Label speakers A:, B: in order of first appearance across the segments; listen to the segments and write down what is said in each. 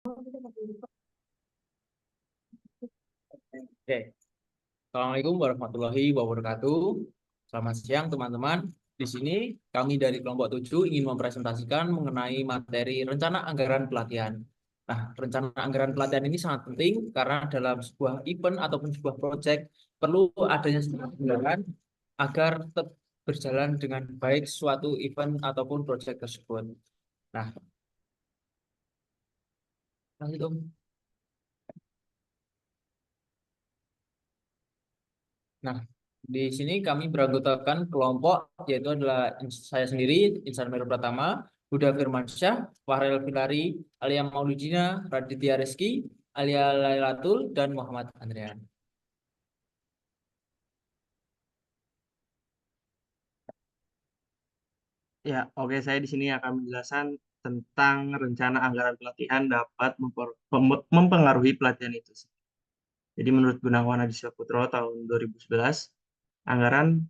A: Oke, Assalamualaikum warahmatullahi wabarakatuh. Selamat siang teman-teman. Di sini kami dari kelompok 7 ingin mempresentasikan mengenai materi rencana anggaran pelatihan. Nah, rencana anggaran pelatihan ini sangat penting karena dalam sebuah event ataupun sebuah proyek perlu adanya sebuah anggaran agar tetap berjalan dengan baik suatu event ataupun proyek tersebut. Nah, lanjut Om. Nah, di sini kami beranggotakan kelompok yaitu adalah saya sendiri, Insan Meru Pratama, Huda Firmansyah, Wahrel Filari, Alia Mauludina, Raditya Reski, Alia Lailatul, dan Muhammad Andrian.
B: Ya, oke. Saya di sini akan menjelaskan tentang rencana anggaran pelatihan dapat mempengaruhi pelatihan itu. Jadi menurut Gunawan Adi Saputro tahun 2011, anggaran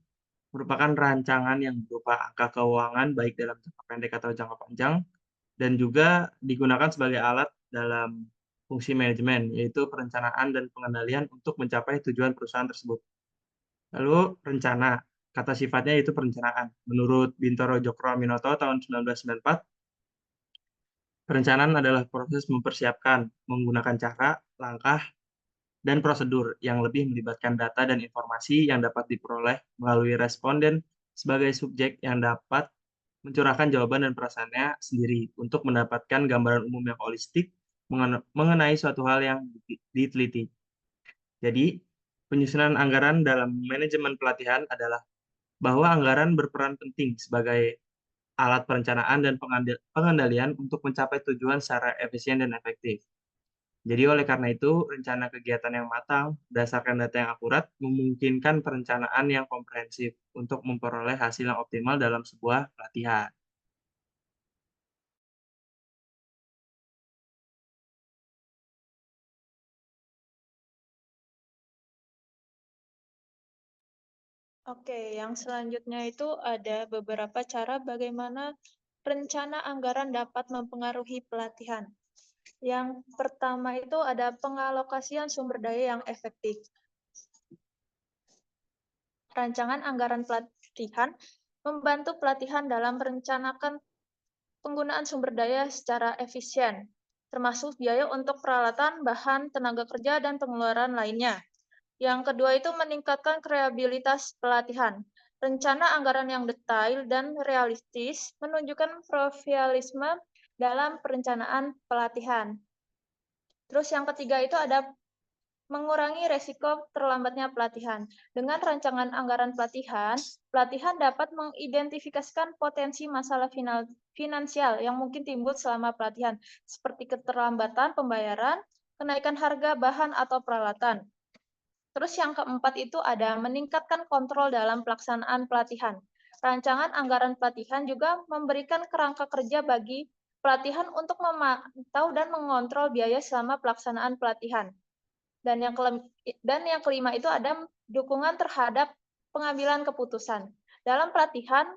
B: merupakan rancangan yang berupa angka keuangan baik dalam jangka pendek atau jangka panjang dan juga digunakan sebagai alat dalam fungsi manajemen, yaitu perencanaan dan pengendalian untuk mencapai tujuan perusahaan tersebut. Lalu rencana, kata sifatnya yaitu perencanaan. Menurut Bintoro Djokro-Aminoto tahun 1994, perencanaan adalah proses mempersiapkan menggunakan cara, langkah, dan prosedur yang lebih melibatkan data dan informasi yang dapat diperoleh melalui responden sebagai subjek yang dapat mencurahkan jawaban dan perasaannya sendiri untuk mendapatkan gambaran umum yang holistik mengenai suatu hal yang diteliti. Jadi, penyusunan anggaran dalam manajemen pelatihan adalah bahwa anggaran berperan penting sebagai alat perencanaan dan pengendalian untuk mencapai tujuan secara efisien dan efektif. Jadi oleh karena itu, rencana kegiatan yang matang berdasarkan data yang akurat memungkinkan perencanaan yang komprehensif untuk memperoleh hasil yang optimal dalam sebuah pelatihan.
C: Oke, yang selanjutnya itu ada beberapa cara bagaimana rencana anggaran dapat mempengaruhi pelatihan. Yang pertama itu ada pengalokasian sumber daya yang efektif. Rancangan anggaran pelatihan membantu pelatihan dalam merencanakan penggunaan sumber daya secara efisien, termasuk biaya untuk peralatan, bahan, tenaga kerja, dan pengeluaran lainnya. Yang kedua itu meningkatkan kreativitas pelatihan. Rencana anggaran yang detail dan realistis menunjukkan profesionalisme dalam perencanaan pelatihan. Terus yang ketiga itu ada mengurangi resiko terlambatnya pelatihan. Dengan rancangan anggaran pelatihan, pelatihan dapat mengidentifikasikan potensi masalah finansial yang mungkin timbul selama pelatihan, seperti keterlambatan pembayaran, kenaikan harga bahan atau peralatan. Terus yang keempat itu ada meningkatkan kontrol dalam pelaksanaan pelatihan. Rancangan anggaran pelatihan juga memberikan kerangka kerja bagi pelatihan untuk memantau dan mengontrol biaya selama pelaksanaan pelatihan. Dan yang kelima itu ada dukungan terhadap pengambilan keputusan. Dalam pelatihan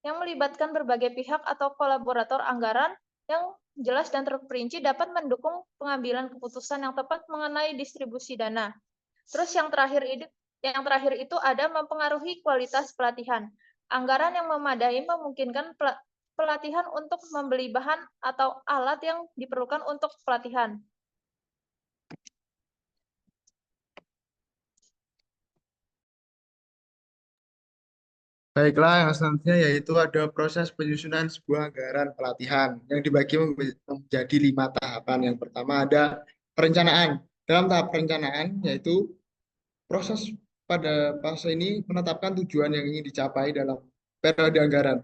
C: yang melibatkan berbagai pihak atau kolaborator anggaran yang jelas dan terperinci dapat mendukung pengambilan keputusan yang tepat mengenai distribusi dana. Terus yang terakhir itu ada mempengaruhi kualitas pelatihan. Anggaran yang memadai memungkinkan pelatihan untuk membeli bahan atau alat yang diperlukan untuk pelatihan.
D: Baiklah, yang selanjutnya yaitu ada proses penyusunan sebuah anggaran pelatihan yang dibagi menjadi 5 tahapan. Yang pertama ada perencanaan. Dalam tahap perencanaan yaitu proses pada fase ini menetapkan tujuan yang ingin dicapai dalam periode anggaran.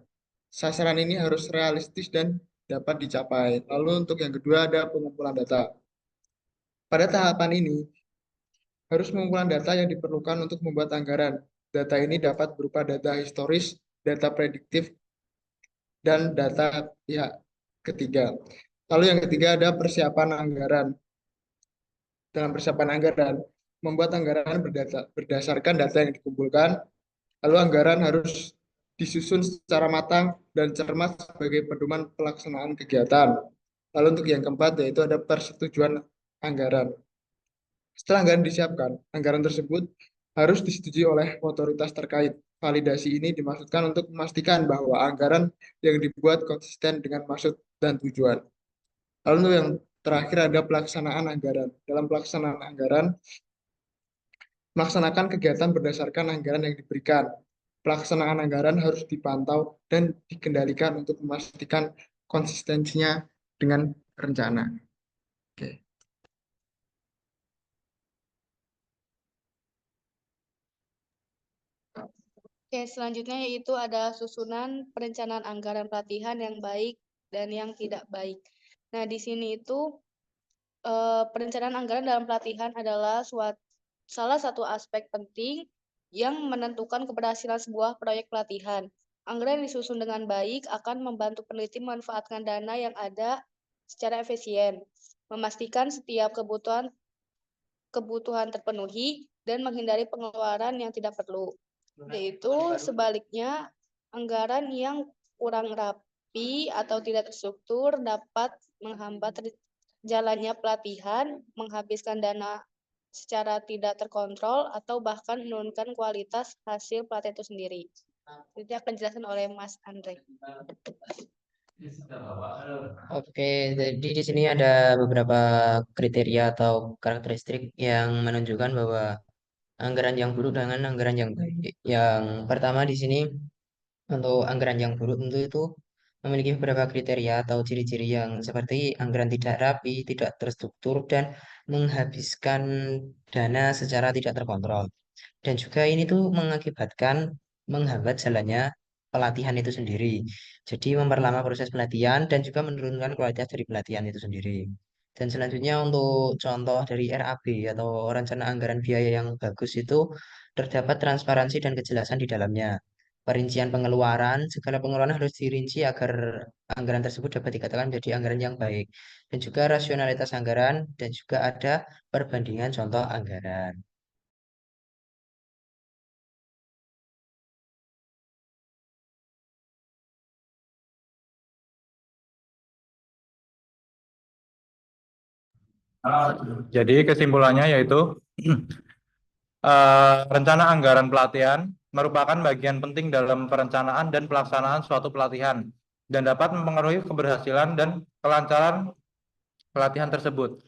D: Sasaran ini harus realistis dan dapat dicapai. Lalu untuk yang kedua ada pengumpulan data. Pada tahapan ini harus mengumpulkan data yang diperlukan untuk membuat anggaran. Data ini dapat berupa data historis, data prediktif, dan data pihak ketiga. Lalu yang ketiga ada persiapan anggaran. Dalam persiapan anggaran, membuat anggaran berdasarkan data yang dikumpulkan, lalu anggaran harus disusun secara matang dan cermat sebagai pedoman pelaksanaan kegiatan. Lalu untuk yang keempat yaitu ada persetujuan anggaran. Setelah anggaran disiapkan, anggaran tersebut harus disetujui oleh otoritas terkait. Validasi ini dimaksudkan untuk memastikan bahwa anggaran yang dibuat konsisten dengan maksud dan tujuan. Lalu untuk yang terakhir ada pelaksanaan anggaran. Dalam pelaksanaan anggaran, melaksanakan kegiatan berdasarkan anggaran yang diberikan. Pelaksanaan anggaran harus dipantau dan dikendalikan untuk memastikan konsistensinya dengan rencana. Oke.
E: Oke, selanjutnya yaitu ada susunan perencanaan anggaran pelatihan yang baik dan yang tidak baik. Nah, di sini itu perencanaan anggaran dalam pelatihan adalah salah satu aspek penting yang menentukan keberhasilan sebuah proyek pelatihan. Anggaran yang disusun dengan baik akan membantu peneliti memanfaatkan dana yang ada secara efisien, memastikan setiap kebutuhan terpenuhi, dan menghindari pengeluaran yang tidak perlu. Yaitu sebaliknya, anggaran yang kurang rapi atau tidak terstruktur dapat menghambat jalannya pelatihan, menghabiskan dana secara tidak terkontrol, atau bahkan menurunkan kualitas hasil pelatihan itu sendiri. Itu akan dijelaskan oleh Mas Andre.
F: Oke, jadi di sini ada beberapa kriteria atau karakteristik yang menunjukkan bahwa anggaran yang buruk dengan anggaran yang baik. Yang pertama di sini untuk anggaran yang buruk tentu itu memiliki beberapa kriteria atau ciri-ciri yang seperti anggaran tidak rapi, tidak terstruktur, dan menghabiskan dana secara tidak terkontrol. Dan juga ini tuh mengakibatkan menghambat jalannya pelatihan itu sendiri. Jadi memperlama proses pelatihan dan juga menurunkan kualitas dari pelatihan itu sendiri. Dan selanjutnya untuk contoh dari RAB atau rencana anggaran biaya yang bagus itu terdapat transparansi dan kejelasan di dalamnya. Perincian pengeluaran, segala pengeluaran harus dirinci agar anggaran tersebut dapat dikatakan menjadi anggaran yang baik. Dan juga rasionalitas anggaran dan juga ada perbandingan contoh anggaran.
G: Jadi kesimpulannya yaitu rencana anggaran pelatihan merupakan bagian penting dalam perencanaan dan pelaksanaan suatu pelatihan dan dapat mempengaruhi keberhasilan dan kelancaran pelatihan tersebut.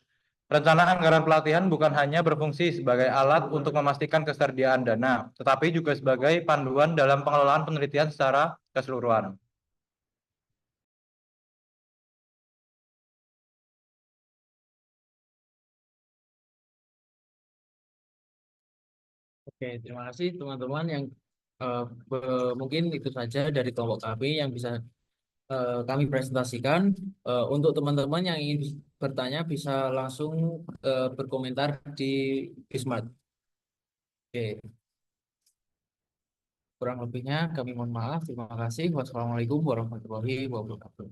G: Rencana anggaran pelatihan bukan hanya berfungsi sebagai alat untuk memastikan ketersediaan dana, tetapi juga sebagai panduan dalam pengelolaan penelitian secara keseluruhan.
A: Oke, terima kasih teman-teman yang mungkin itu saja dari kelompok kami yang bisa kami presentasikan. Untuk teman-teman yang ingin bertanya bisa langsung berkomentar di Bismart. Oke, kurang lebihnya kami mohon maaf. Terima kasih. Wassalamualaikum warahmatullahi wabarakatuh.